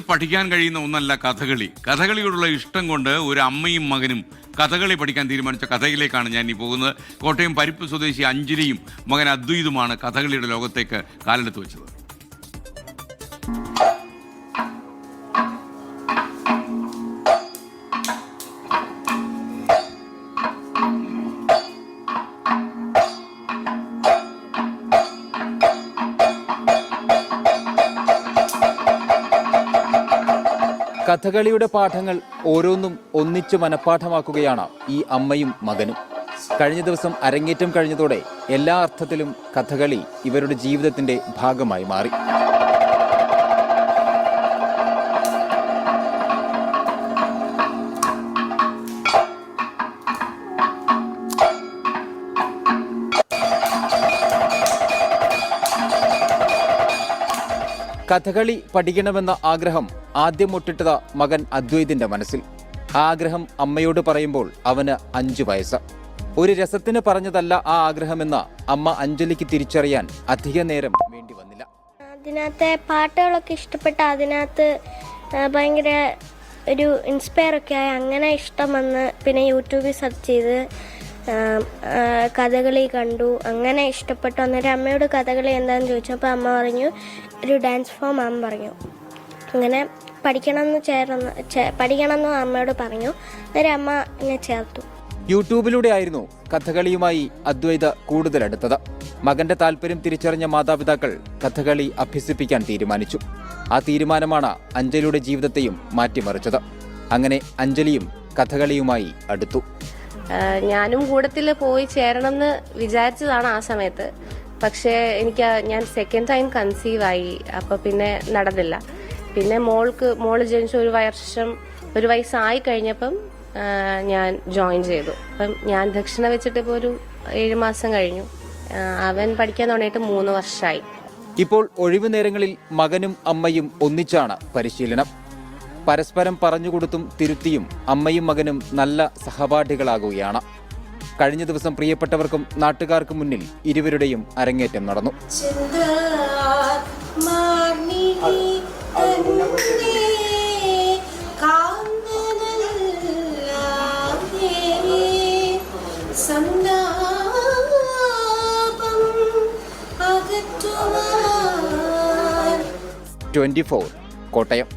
പഠിക്കാൻ കഴിയുന്ന ഒന്നല്ല കഥകളി. കഥകളിയോടുള്ള ഇഷ്ടം കൊണ്ട് ഒരു അമ്മയും മകനും കഥകളി പഠിക്കാൻ തീരുമാനിച്ച കഥയിലേക്കാണ് ഞാൻ ഈ പോകുന്നത്. കോട്ടയം പരിപ്പ് സ്വദേശി അഞ്ജലിയും മകൻ അദ്വൈതുമാണ് കഥകളിയുടെ ലോകത്തേക്ക് കാലെടുത്ത് വെച്ചത്. കഥകളിയുടെ പാഠങ്ങൾ ഓരോന്നും ഒന്നിച്ചു മനഃപ്പാഠമാക്കുകയാണ് ഈ അമ്മയും മകനും. കഴിഞ്ഞ ദിവസം അരങ്ങേറ്റം കഴിഞ്ഞതോടെ എല്ലാ അർത്ഥത്തിലും കഥകളി ഇവരുടെ ജീവിതത്തിന്റെ ഭാഗമായി മാറി. കഥകളി പഠിക്കണമെന്ന ആഗ്രഹം ആദ്യം മുട്ടിട്ടത് മകൻ അദ്വൈതിന്റെ മനസ്സിൽ. ആ ആഗ്രഹം അമ്മയോട് പറയുമ്പോൾ അവന് 5 വയസ്സ്. ഒരു രസത്തിന് പറഞ്ഞതല്ല ആ ആഗ്രഹമെന്ന് അമ്മ അഞ്ജലിക്ക് തിരിച്ചറിയാൻ അധിക നേരം വേണ്ടി വന്നില്ല. അതിനകത്തെ പാട്ടുകളൊക്കെ ഇഷ്ടപ്പെട്ട, അതിനകത്ത് ഭയങ്കര ഒരു ഇൻസ്പയർ ഒക്കെ ആയി അങ്ങനെ ഇഷ്ടം വന്ന് പിന്നെ യൂട്യൂബിൽ സെർച്ച് ചെയ്ത് കഥകളി കണ്ടു, അങ്ങനെ ഇഷ്ടപ്പെട്ടു. അന്നേരം അമ്മയോട് കഥകളി എന്താണെന്ന് ചോദിച്ചപ്പോൾ അമ്മ പറഞ്ഞു ഒരു ഡാൻസ് ഫോം അമ്മ പറഞ്ഞു. അങ്ങനെ പഠിക്കണമെന്ന് അമ്മയോട് പറഞ്ഞു. അന്നേരം അമ്മ എന്നെ ചേർത്തു. യൂട്യൂബിലൂടെ ആയിരുന്നു കഥകളിയുമായി അദ്വൈത കൂടുതൽ അടുത്തത്. മകന്റെ താല്പര്യം തിരിച്ചറിഞ്ഞ മാതാപിതാക്കൾ കഥകളി അഭ്യസിപ്പിക്കാൻ തീരുമാനിച്ചു. ആ തീരുമാനമാണ് അഞ്ജലിയുടെ ജീവിതത്തെയും മാറ്റിമറിച്ചത്. അങ്ങനെ അഞ്ജലിയും കഥകളിയുമായി അടുത്തു. ഞാനും കൂടത്തിൽ പോയി ചേരണമെന്ന് വിചാരിച്ചതാണ് ആ സമയത്ത്. പക്ഷേ ഞാൻ സെക്കൻഡ് ടൈം കൺസീവ് ആയി. അപ്പോൾ പിന്നെ നടന്നില്ല. പിന്നെ മോള് ജനിച്ച ഒരു വയസ്സായി കഴിഞ്ഞപ്പം ഞാൻ ജോയിൻ ചെയ്തു. അപ്പം ഞാൻ ദക്ഷിണ വെച്ചിട്ട് ഇപ്പോൾ ഒരു 7 മാസം കഴിഞ്ഞു. അവൻ പഠിക്കാൻ തുടങ്ങിയിട്ട് 3 വർഷമായി. ഇപ്പോൾ ഒഴിവു നേരങ്ങളിൽ മകനും അമ്മയും ഒന്നിച്ചാണ് പരിശീലനം. പരസ്പരം പറഞ്ഞുകൊടുത്തും തിരുത്തിയും അമ്മയും മകനും നല്ല സഹപാഠികളാകുകയാണ്. കഴിഞ്ഞ ദിവസം പ്രിയപ്പെട്ടവർക്കും നാട്ടുകാർക്കും മുന്നിൽ ഇരുവരുടെയും അരങ്ങേറ്റം നടന്നു. ് 24 കോട്ടയം.